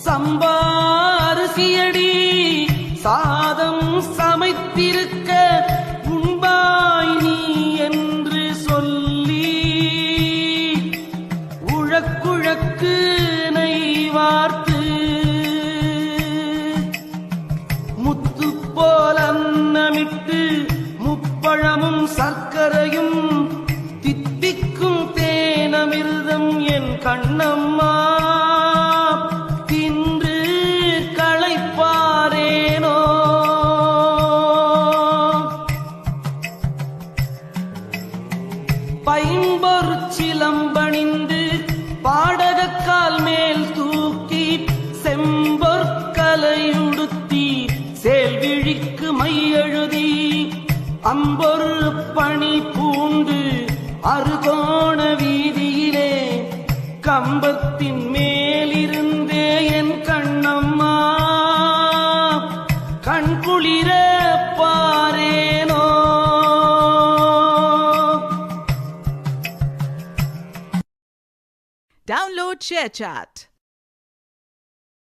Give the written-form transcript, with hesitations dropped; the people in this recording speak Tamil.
சம்பாரிசியடி சாதம் சமைத்திருக்க உண்பாய் நீ என்று சொல்லி உழக்குழக்கு நெய் வார்த்து முத்து போல் அன்னமிட்டு முப்பழமும் சர்க்கரையும் தித்திக்கும் தேனமிர்தம் என் கண்ணம்மா தின்று களைப்பாரேனோ. பைம்பொற் சிலம்பணிந்து பாடகக்கால் மேல் தூக்கி செம்பொற்கலையுடுத்தி சேல்விழிக்கு மையெழுதி அம்பொரு பணி பூண்டு அருகோண வீதியிலே கம்பத்தின் மேலிருந்தே என் கண்ணம்மா கண்குளிர பாரேனோ. Download ShareChat.